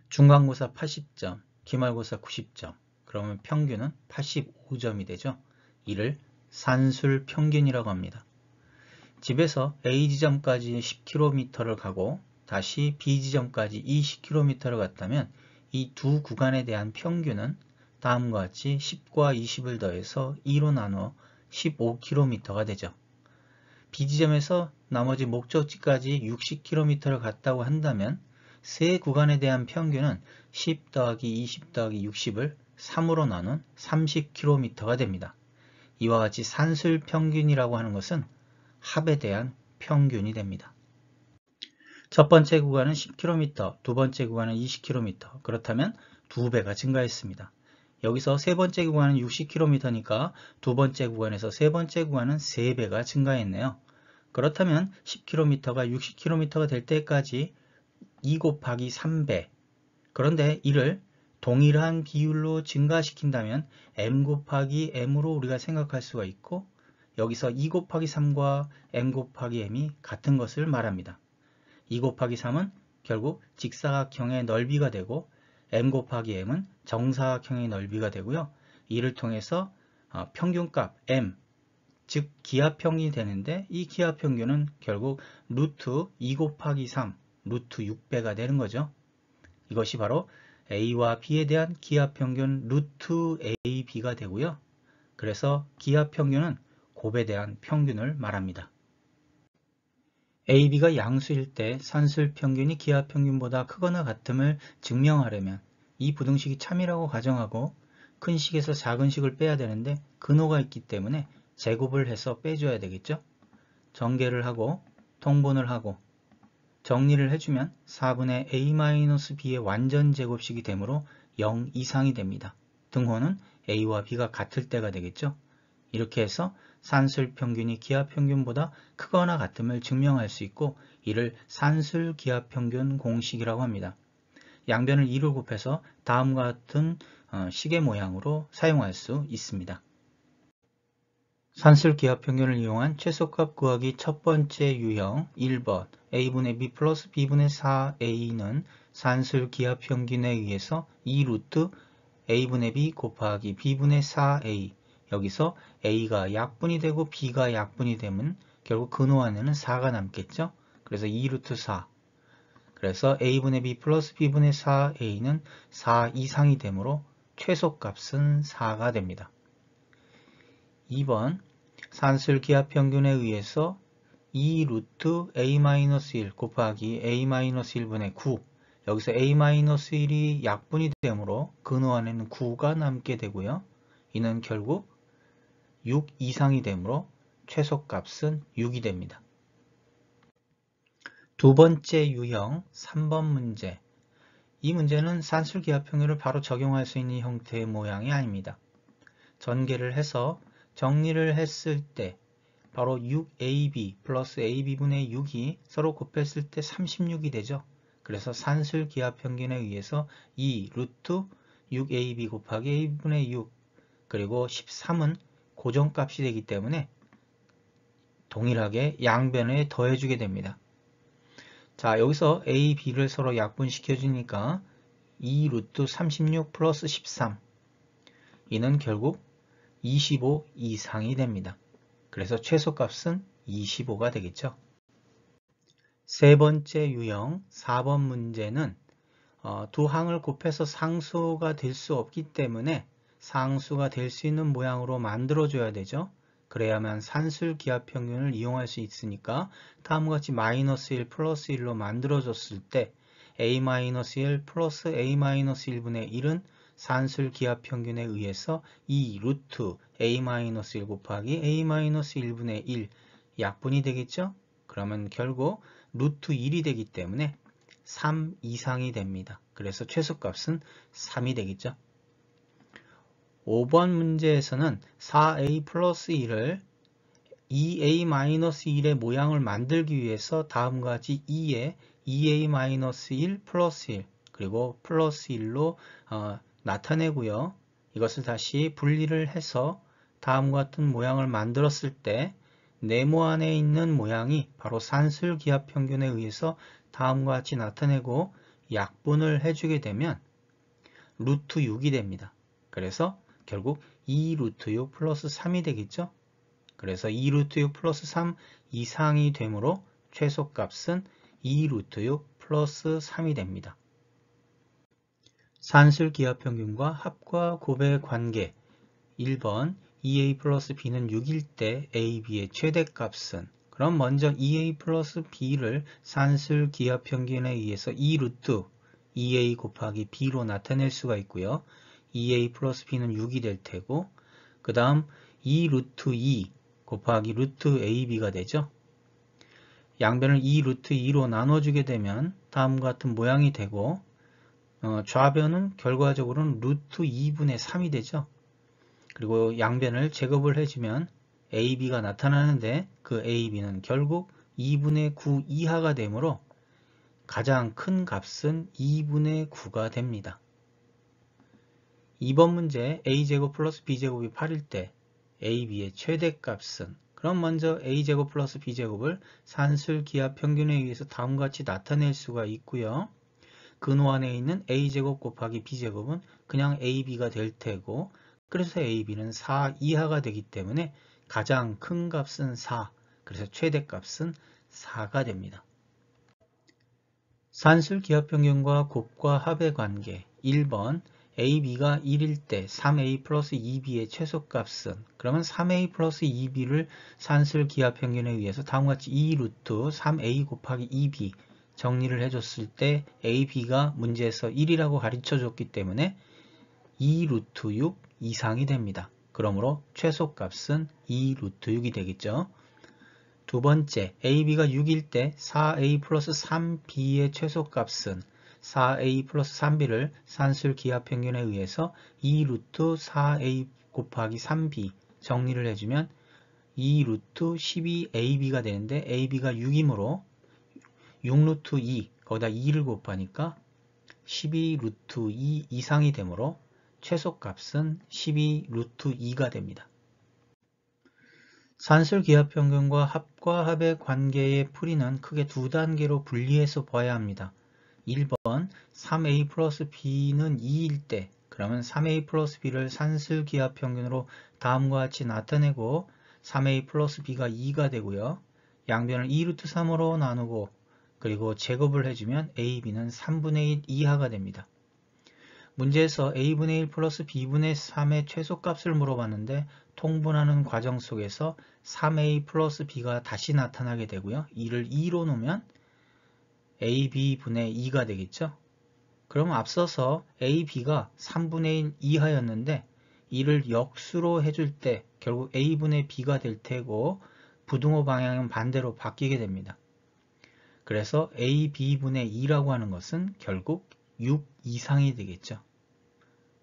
중간고사 80점, 기말고사 90점. 그러면 평균은 85점이 되죠. 이를 산술 평균이라고 합니다. 집에서 A지점까지 10km를 가고 다시 B지점까지 20km를 갔다면 이 두 구간에 대한 평균은 다음과 같이 10과 20을 더해서 2로 나누어 15km가 되죠. B지점에서 나머지 목적지까지 60km를 갔다고 한다면 세 구간에 대한 평균은 10 더하기 20 더하기 60을 3으로 나눈 30km가 됩니다. 이와 같이 산술 평균이라고 하는 것은 합에 대한 평균이 됩니다. 첫 번째 구간은 10km, 두 번째 구간은 20km. 그렇다면 2배가 증가했습니다. 여기서 세 번째 구간은 60km니까 두 번째 구간에서 세 번째 구간은 3배가 증가했네요. 그렇다면 10km가 60km가 될 때까지 2 곱하기 3배. 그런데 이를 동일한 비율로 증가시킨다면 m 곱하기 m으로 우리가 생각할 수가 있고 여기서 2 곱하기 3과 m 곱하기 m이 같은 것을 말합니다. 2 곱하기 3은 결국 직사각형의 넓이가 되고 m 곱하기 m은 정사각형의 넓이가 되고요. 이를 통해서 평균값 m, 즉 기하평균이 되는데 이 기하평균은 결국 루트 2 곱하기 3, 루트 6배가 되는 거죠. 이것이 바로 A와 B에 대한 기하평균 루트 AB가 되고요. 그래서 기하평균은 곱에 대한 평균을 말합니다. AB가 양수일 때 산술평균이 기하평균보다 크거나 같음을 증명하려면 이 부등식이 참이라고 가정하고 큰 식에서 작은 식을 빼야 되는데 근호가 있기 때문에 제곱을 해서 빼줘야 되겠죠. 전개를 하고 통분을 하고 정리를 해주면 4분의 a-b의 완전 제곱식이 되므로 0 이상이 됩니다. 등호는 a와 b가 같을 때가 되겠죠. 이렇게 해서 산술평균이 기하평균보다 크거나 같음을 증명할 수 있고 이를 산술기하평균 공식이라고 합니다. 양변을 2로 곱해서 다음과 같은 시계 모양으로 사용할 수 있습니다. 산술기하평균을 이용한 최소값 구하기 첫 번째 유형 1번 a분의 b 플러스 b분의 4a는 산술기하평균에 의해서 2루트 a분의 b 곱하기 b분의 4a 여기서 a가 약분이 되고 b가 약분이 되면 결국 근호 안에는 4가 남겠죠. 그래서 2루트 4 그래서 a분의 b 플러스 b분의 4a는 4 이상이 되므로 최소값은 4가 됩니다. 2번 산술기하평균에 의해서 2루트 a-1 곱하기 a-1분의 9 여기서 a-1이 약분이 되므로 근호 안에는 9가 남게 되고요. 이는 결국 6 이상이 되므로 최소값은 6이 됩니다. 두 번째 유형 3번 문제. 이 문제는 산술기하평균을 바로 적용할 수 있는 형태의 모양이 아닙니다. 전개를 해서 정리를 했을 때 바로 6ab 플러스 ab분의 6이 서로 곱했을 때 36이 되죠. 그래서 산술기하평균에 의해서 2 루트 6ab 곱하기 ab분의 6 그리고 13은 고정값이 되기 때문에 동일하게 양변에 더해주게 됩니다. 자, 여기서 a, b를 서로 약분시켜 주니까 2 루트 36 플러스 13 이는 결국 25 이상이 됩니다. 그래서 최소값은 25가 되겠죠. 세 번째 유형 4번 문제는 두 항을 곱해서 상수가 될 수 없기 때문에 상수가 될 수 있는 모양으로 만들어줘야 되죠. 그래야만 산술기하평균을 이용할 수 있으니까 다음과 같이 마이너스 1 플러스 1로 만들어줬을 때 a-1 플러스 a-1분의 1은 산술기하평균에 의해서 2 루트 a-1 곱하기 a-1분의 1 약분이 되겠죠? 그러면 결국 루트 1이 되기 때문에 3 이상이 됩니다. 그래서 최소값은 3이 되겠죠? 5번 문제에서는 4a 플러스 1을 2a-1의 모양을 만들기 위해서 다음과 같이 2에 2a-1 플러스 1 그리고 플러스 1로 나타내고요. 이것을 다시 분리를 해서 다음과 같은 모양을 만들었을 때 네모 안에 있는 모양이 바로 산술기하평균에 의해서 다음과 같이 나타내고 약분을 해주게 되면 루트 6이 됩니다. 그래서 결국 2 루트 6 플러스 3이 되겠죠. 그래서 2 루트 6 플러스 3 이상이 되므로 최소값은 2 루트 6 플러스 3이 됩니다. 산술기하평균과 합과 곱의 관계 1번 2a 플러스 b는 6일 때 a, b의 최대값은 그럼 먼저 2a 플러스 b를 산술기하평균에 의해서 2 루트 2a 곱하기 b로 나타낼 수가 있고요. 2a 플러스 b는 6이 될 테고 그 다음 2 루트 2 곱하기 루트 ab가 되죠. 양변을 2 루트 2로 나눠주게 되면 다음과 같은 모양이 되고 좌변은 결과적으로는 루트 2분의 3이 되죠. 그리고 양변을 제곱을 해주면 AB가 나타나는데 그 AB는 결국 2분의 9 이하가 되므로 가장 큰 값은 2분의 9가 됩니다. 2번 문제 A제곱 플러스 B제곱이 8일 때 AB의 최대값은 그럼 먼저 A제곱 플러스 B제곱을 산술기하 평균에 의해서 다음과 같이 나타낼 수가 있고요. 근호 안에 있는 A제곱 곱하기 B제곱은 그냥 AB가 될 테고 그래서 AB는 4 이하가 되기 때문에 가장 큰 값은 4, 그래서 최대값은 4가 됩니다. 산술기하평균과 곱과 합의 관계 1번 AB가 1일 때 3A 플러스 2B의 최소값은 그러면 3A 플러스 2B를 산술기하평균에 의해서 다음과 같이 2 루트 3A 곱하기 2B 정리를 해줬을 때 AB가 문제에서 1이라고 가르쳐 줬기 때문에 2 루트 6 이상이 됩니다. 그러므로 최소값은 2 루트 6이 되겠죠. 두 번째, AB가 6일 때 4A 플러스 3B의 최소값은 4A 플러스 3B를 산술기하평균에 의해서 2 루트 4A 곱하기 3B 정리를 해주면 2 루트 12AB가 되는데 AB가 6이므로 6 루트 2, 거기다 2를 곱하니까 12 루트 2 이상이 되므로 최소값은 12 루트 2가 됩니다. 산술기하평균과 합과 합의 관계의 풀이는 크게 두 단계로 분리해서 봐야 합니다. 1번 3a 플러스 b는 2일 때 그러면 3a 플러스 b를 산술기하평균으로 다음과 같이 나타내고 3a 플러스 b가 2가 되고요. 양변을 2 루트 3으로 나누고 그리고 제곱을 해주면 ab는 3분의 1 이하가 됩니다. 문제에서 a분의 1 플러스 b분의 3의 최소값을 물어봤는데 통분하는 과정 속에서 3a 플러스 b가 다시 나타나게 되고요. 이를 2로 놓으면 ab분의 2가 되겠죠. 그럼 앞서서 ab가 3분의 1 이하였는데 이를 역수로 해줄 때 결국 a분의 b가 될 테고 부등호 방향은 반대로 바뀌게 됩니다. 그래서 ab분의 2라고 하는 것은 결국 6 이상이 되겠죠.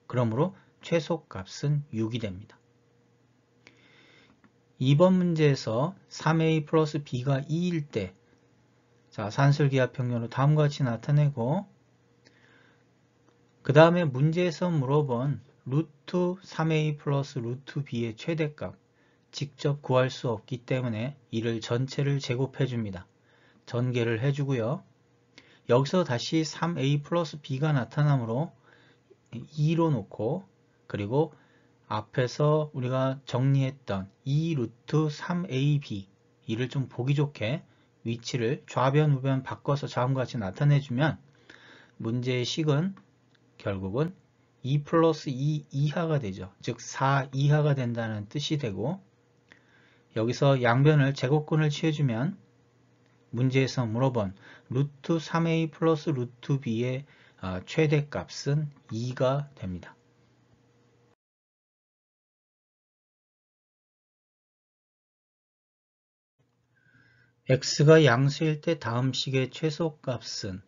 그러므로 최소값은 6이 됩니다. 2번 문제에서 3a 플러스 b가 2일 때 산술기하평균으로 다음과 같이 나타내고 그 다음에 문제에서 물어본 루트 3a 플러스 루트 b의 최대값 직접 구할 수 없기 때문에 이를 전체를 제곱해 줍니다. 전개를 해주고요. 여기서 다시 3a 플러스 b가 나타나므로 2로 놓고 그리고 앞에서 우리가 정리했던 2 루트 3ab 이를 좀 보기 좋게 위치를 좌변 우변 바꿔서 다음과 같이 나타내주면 문제의 식은 결국은 2 플러스 2 이하가 되죠. 즉 4 이하가 된다는 뜻이 되고 여기서 양변을 제곱근을 취해주면 문제에서 물어본 루트 3a 플러스 루트 b의 최대값은 2가 됩니다. x가 양수일 때 다음 식의 최소값은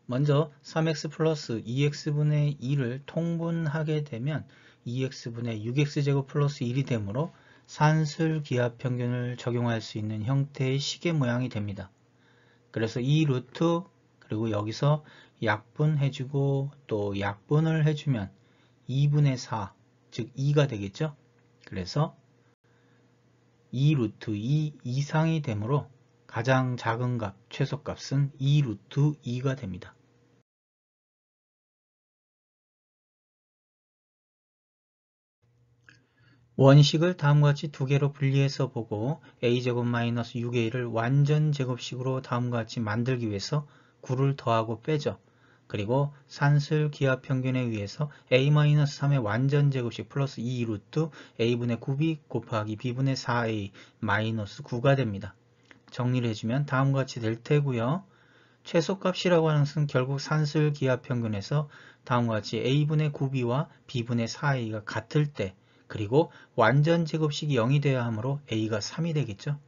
먼저 3x 플러스 2x분의 2를 통분하게 되면 2x분의 6x제곱 플러스 1이 되므로 산술기하평균을 적용할 수 있는 형태의 식의 모양이 됩니다. 그래서 이 루트 그리고 여기서 약분해주고 또 약분을 해주면 2분의 4, 즉 2가 되겠죠. 그래서 2 루트 2 이상이 되므로 가장 작은 값, 최소값은 2 루트 2가 됩니다. 원식을 다음과 같이 두 개로 분리해서 보고 a제곱 마이너스 6a를 완전 제곱식으로 다음과 같이 만들기 위해서 9를 더하고 빼죠. 그리고 산술 기하 평균에 의해서 a-3의 완전 제곱식 플러스 2 루트 a분의 9b 곱하기 b분의 4a 마이너스 9가 됩니다. 정리를 해주면 다음과 같이 될 테고요. 최소값이라고 하는 것은 결국 산술 기하 평균에서 다음과 같이 a분의 9b와 b분의 4a가 같을 때 그리고 완전 제곱식이 0이 되어야 하므로 a가 3이 되겠죠.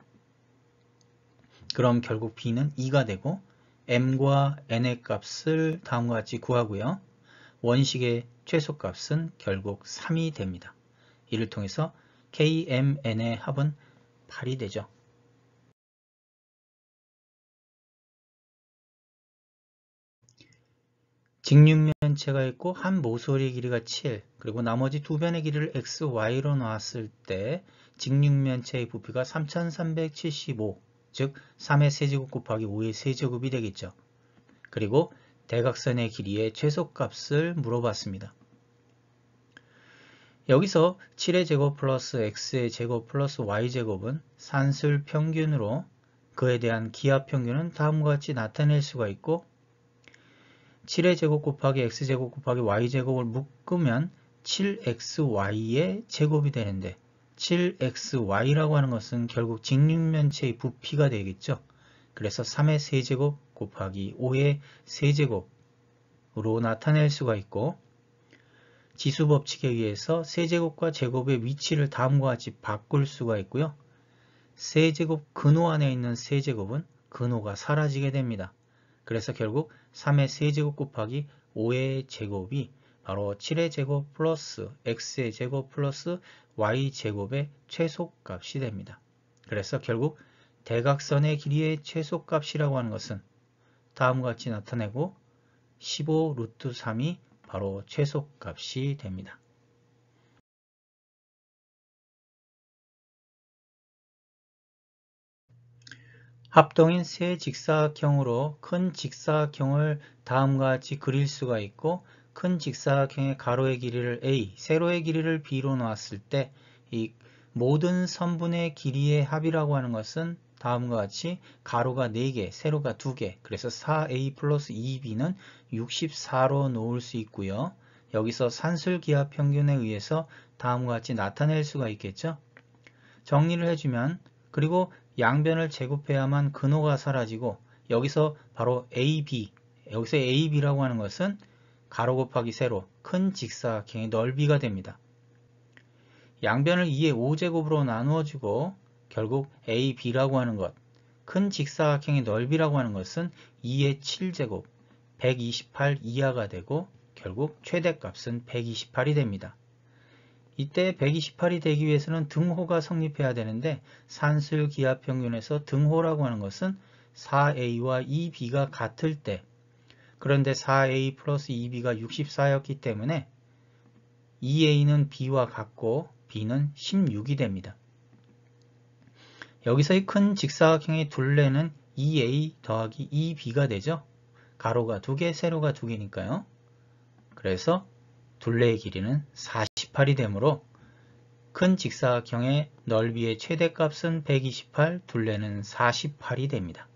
그럼 결국 b는 2가 되고 m과 n의 값을 다음과 같이 구하고요. 원식의 최소값은 결국 3이 됩니다. 이를 통해서 KMN의 합은 8이 되죠. 직육면체가 있고 한 모서리의 길이가 7, 그리고 나머지 두 변의 길이를 x, y로 놨을 때 직육면체의 부피가 3375, 즉 3의 세제곱 곱하기 5의 세제곱이 되겠죠. 그리고 대각선의 길이의 최소값을 물어봤습니다. 여기서 7의 제곱 플러스 x의 제곱 플러스 y제곱은 산술 평균으로 그에 대한 기하 평균은 다음과 같이 나타낼 수가 있고 7의 제곱 곱하기 x제곱 곱하기 y제곱을 묶으면 7xy의 제곱이 되는데 7xy라고 하는 것은 결국 직육면체의 부피가 되겠죠. 그래서 3의 세제곱 곱하기 5의 세제곱으로 나타낼 수가 있고 지수법칙에 의해서 세제곱과 제곱의 위치를 다음과 같이 바꿀 수가 있고요. 세제곱 근호 안에 있는 세제곱은 근호가 사라지게 됩니다. 그래서 결국 3의 세제곱 곱하기 5의 제곱이 바로 7의 제곱 플러스 x의 제곱 플러스 y제곱의 최소값이 됩니다. 그래서 결국 대각선의 길이의 최소값이라고 하는 것은 다음과 같이 나타내고 15 루트 3이 바로 최소값이 됩니다. 합동인 세 직사각형으로 큰 직사각형을 다음과 같이 그릴 수가 있고 큰 직사각형의 가로의 길이를 a, 세로의 길이를 b로 놓았을 때 이 모든 선분의 길이의 합이라고 하는 것은 다음과 같이 가로가 4개, 세로가 2개, 그래서 4a 플러스 2b는 64로 놓을 수 있고요. 여기서 산술기하 평균에 의해서 다음과 같이 나타낼 수가 있겠죠. 정리를 해주면 그리고 양변을 제곱해야만 근호가 사라지고 여기서 바로 AB, 여기서 AB라고 하는 것은 가로 곱하기 세로 큰 직사각형의 넓이가 됩니다. 양변을 2의 5제곱으로 나누어주고 결국 AB라고 하는 것, 큰 직사각형의 넓이라고 하는 것은 2의 7제곱, 128 이하가 되고 결국 최대값은 128이 됩니다. 이때 128이 되기 위해서는 등호가 성립해야 되는데 산술 기하 평균에서 등호라고 하는 것은 4a와 2b가 같을 때 그런데 4a 플러스 2b가 64였기 때문에 2a는 b와 같고 b는 16이 됩니다. 여기서 이 큰 직사각형의 둘레는 2a 더하기 2b가 되죠. 가로가 2개, 세로가 2개니까요. 그래서 둘레의 길이는 48이 되므로 큰 직사각형의 넓이의 최대값은 128, 둘레는 48이 됩니다.